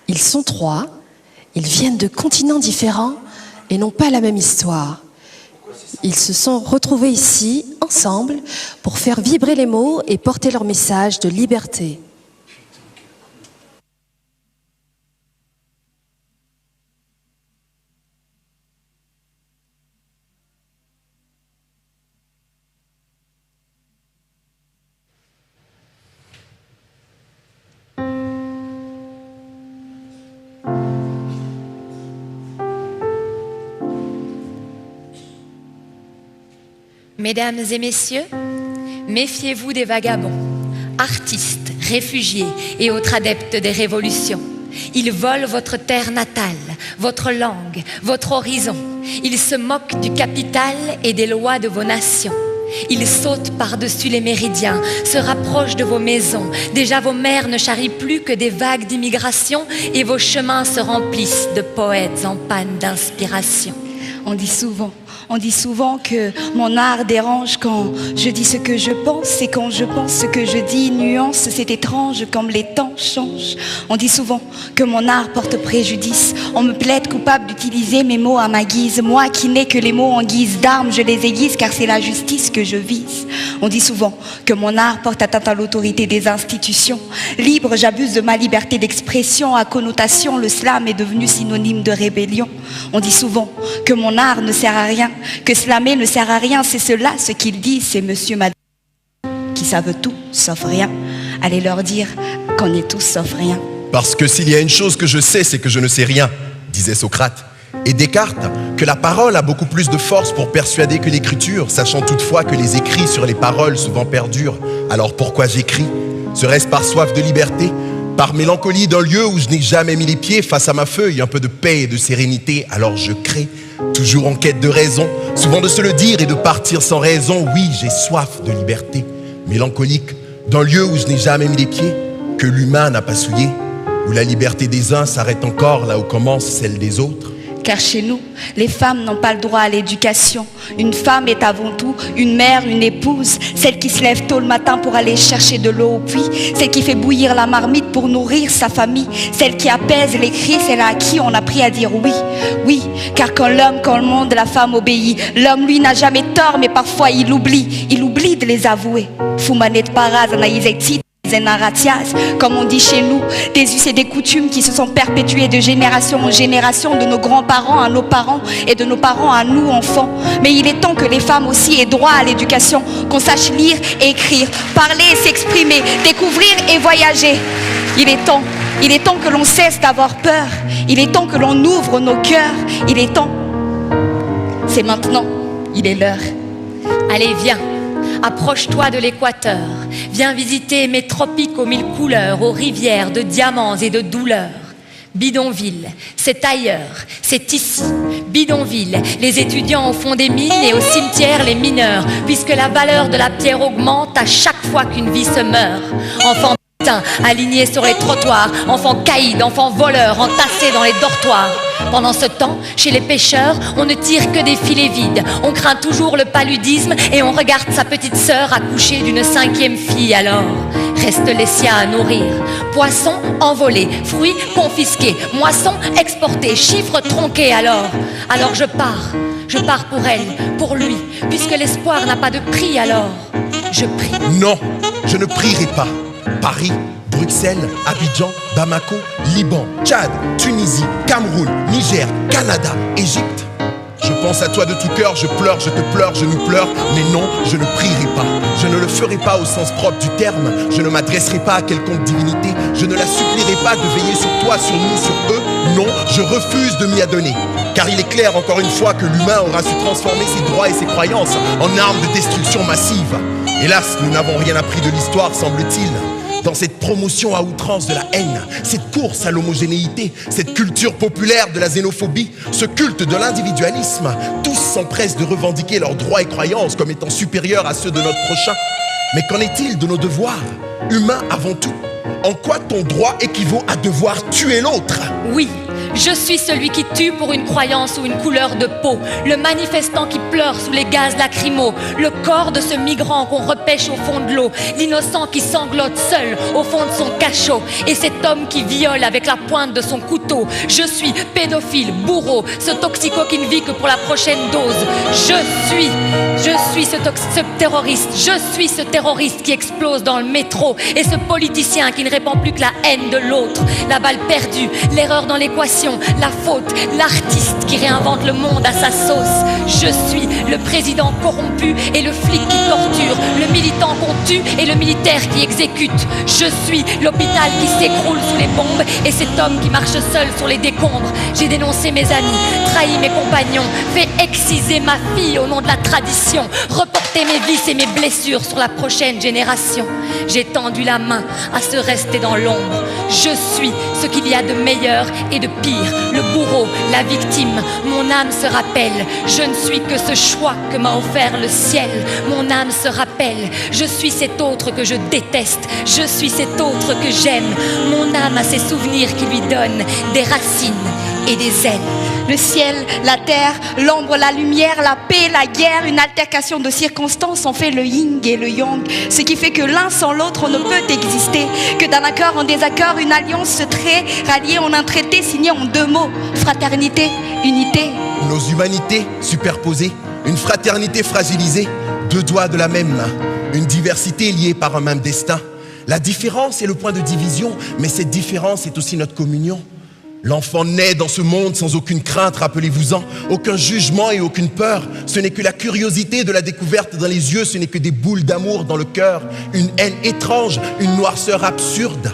Ils sont trois, ils viennent de continents différents et n'ont pas la même histoire. Ils se sont retrouvés ici, ensemble, pour faire vibrer les mots et porter leur message de liberté. Mesdames et messieurs, méfiez-vous des vagabonds, artistes, réfugiés et autres adeptes des révolutions. Ils volent votre terre natale, votre langue, votre horizon. Ils se moquent du capital et des lois de vos nations. Ils sautent par-dessus les méridiens, se rapprochent de vos maisons. Déjà vos mers ne charrient plus que des vagues d'immigration et vos chemins se remplissent de poètes en panne d'inspiration. On dit souvent que mon art dérange quand je dis ce que je pense. Et quand je pense ce que je dis, nuance, c'est étrange comme les temps changent. On dit souvent que mon art porte préjudice. On me plaide coupable d'utiliser mes mots à ma guise. Moi qui n'ai que les mots en guise d'armes, je les aiguise car c'est la justice que je vise. On dit souvent que mon art porte atteinte à l'autorité des institutions. Libre, j'abuse de ma liberté d'expression. À connotation, le slam est devenu synonyme de rébellion. On dit souvent que mon art ne sert à rien, que slammer ne sert à rien. C'est cela ce qu'ils disent, c'est monsieur, madame qui savent tout sauf rien. Allez leur dire qu'on est tous sauf rien. Parce que s'il y a une chose que je sais, c'est que je ne sais rien, disait Socrate. Et Descartes, que la parole a beaucoup plus de force pour persuader que l'écriture, sachant toutefois que les écrits sur les paroles souvent perdurent. Alors pourquoi j'écris? Serait-ce par soif de liberté? Par mélancolie d'un lieu où je n'ai jamais mis les pieds? Face à ma feuille, un peu de paix et de sérénité, alors je crée. Toujours en quête de raison, souvent de se le dire et de partir sans raison. Oui, j'ai soif de liberté. Mélancolique d'un lieu où je n'ai jamais mis les pieds, que l'humain n'a pas souillé, où la liberté des uns s'arrête encore là où commence celle des autres. Car chez nous, les femmes n'ont pas le droit à l'éducation. Une femme est avant tout une mère, une épouse, celle qui se lève tôt le matin pour aller chercher de l'eau au puits, celle qui fait bouillir la marmite pour nourrir sa famille, celle qui apaise les cris, celle à qui on a appris à dire oui. Oui, car quand le monde, la femme obéit. L'homme, lui, n'a jamais tort, mais parfois il oublie de les avouer. Fumanet paraz anaïzeti. Comme on dit chez nous, des us et des coutumes qui se sont perpétuées de génération en génération, de nos grands-parents à nos parents et de nos parents à nous enfants. Mais il est temps que les femmes aussi aient droit à l'éducation, qu'on sache lire et écrire, parler et s'exprimer, découvrir et voyager. Il est temps que l'on cesse d'avoir peur. Il est temps que l'on ouvre nos cœurs. Il est temps. C'est maintenant. Il est l'heure. Allez, viens. Approche-toi de l'équateur, viens visiter mes tropiques aux mille couleurs, aux rivières de diamants et de douleurs. Bidonville, c'est ailleurs, c'est ici. Bidonville, les étudiants au fond des mines et au cimetière les mineurs, puisque la valeur de la pierre augmente à chaque fois qu'une vie se meurt. Enfants alignés sur les trottoirs, enfants caïds, enfants voleurs, entassés dans les dortoirs. Pendant ce temps, chez les pêcheurs, on ne tire que des filets vides. On craint toujours le paludisme et on regarde sa petite sœur accoucher d'une 5e fille. Alors, reste les siens à nourrir. Poissons envolés, fruits confisqués, moissons exportées, chiffres tronqués. Alors je pars pour elle, pour lui, puisque l'espoir n'a pas de prix. Alors, je prie. Non, je ne prierai pas. Paris, Bruxelles, Abidjan, Bamako, Liban, Tchad, Tunisie, Cameroun, Niger, Canada, Égypte. Je pense à toi de tout cœur, je pleure, je te pleure, je nous pleure. Mais non, je ne prierai pas. Je ne le ferai pas au sens propre du terme. Je ne m'adresserai pas à quelconque divinité. Je ne la supplierai pas de veiller sur toi, sur nous, sur eux. Non, je refuse de m'y adonner. Car il est clair encore une fois que l'humain aura su transformer ses droits et ses croyances en armes de destruction massive. Hélas, nous n'avons rien appris de l'histoire, semble-t-il. Dans cette promotion à outrance de la haine, cette course à l'homogénéité, cette culture populaire de la xénophobie, ce culte de l'individualisme, tous s'empressent de revendiquer leurs droits et croyances comme étant supérieurs à ceux de notre prochain. Mais qu'en est-il de nos devoirs, humains avant tout? En quoi ton droit équivaut à devoir tuer l'autre? Oui, Je suis celui qui tue pour une croyance ou une couleur de peau, le manifestant qui pleure sous les gaz lacrymaux, le corps de ce migrant qu'on repêche au fond de l'eau, l'innocent qui sanglote seul au fond de son cachot, et cet homme qui viole avec la pointe de son couteau. Je suis pédophile, bourreau, ce toxico qui ne vit que pour la prochaine dose. Je suis ce terroriste, je suis ce terroriste qui explose dans le métro, et ce politicien qui ne répand plus que la haine de l'autre, la balle perdue, l'erreur dans l'équation, la faute, l'artiste qui réinvente le monde à sa sauce. Je suis le président corrompu et le flic qui torture, le militant qu'on tue et le militaire qui exécute. Je suis l'hôpital qui s'écroule sous les bombes et cet homme qui marche seul sur les décombres. J'ai dénoncé mes amis, trahi mes compagnons, fait exciser ma fille au nom de la tradition, reporté mes vices et mes blessures sur la prochaine génération. J'ai tendu la main à se rester dans l'ombre. Je suis ce qu'il y a de meilleur et de pire, le bourreau, la victime. Mon âme se rappelle, je ne suis que ce choix que m'a offert le ciel. Mon âme se rappelle, je suis cet autre que je déteste, je suis cet autre que j'aime. Mon âme a ses souvenirs qui lui donnent des racines et des ailes. Le ciel, la terre, l'ombre, la lumière, la paix, la guerre, une altercation de circonstances ont fait le yin et le yang. Ce qui fait que l'un sans l'autre on ne peut exister. Que d'un accord en désaccord, une alliance se crée, ralliée en un traité signé en deux mots. Fraternité, unité. Nos humanités superposées, une fraternité fragilisée, deux doigts de la même main, une diversité liée par un même destin. La différence est le point de division, mais cette différence est aussi notre communion. L'enfant naît dans ce monde sans aucune crainte, rappelez-vous-en, aucun jugement et aucune peur. Ce n'est que la curiosité de la découverte dans les yeux, ce n'est que des boules d'amour dans le cœur, une haine étrange, une noirceur absurde.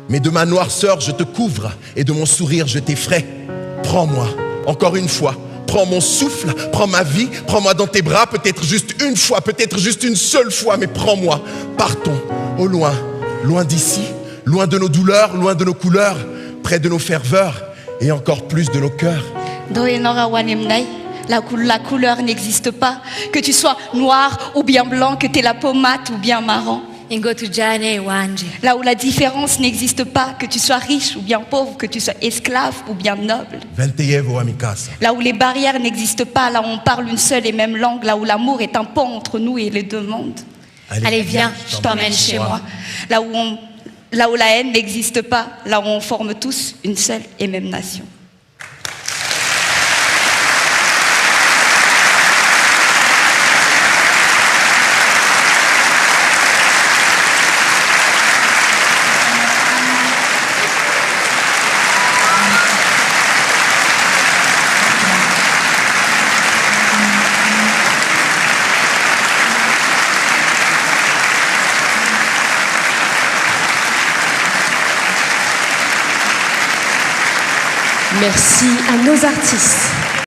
Mais de ma noirceur je te couvre et de mon sourire je t'effraie. Prends-moi, encore une fois, prends mon souffle, prends ma vie, prends-moi dans tes bras, peut-être juste une fois, peut-être juste une seule fois, mais prends-moi. Partons au loin, loin d'ici, loin de nos douleurs, loin de nos couleurs, près de nos ferveurs et encore plus de nos cœurs. La couleur n'existe pas, que tu sois noir ou bien blanc, que tu aies la peau mate ou bien marron. Là où la différence n'existe pas, que tu sois riche ou bien pauvre, que tu sois esclave ou bien noble. Là où les barrières n'existent pas, là où on parle une seule et même langue, là où l'amour est un pont entre nous et les deux mondes. Allez, viens, je t'emmène chez moi. Là où la haine n'existe pas, là où on forme tous une seule et même nation. Merci à nos artistes.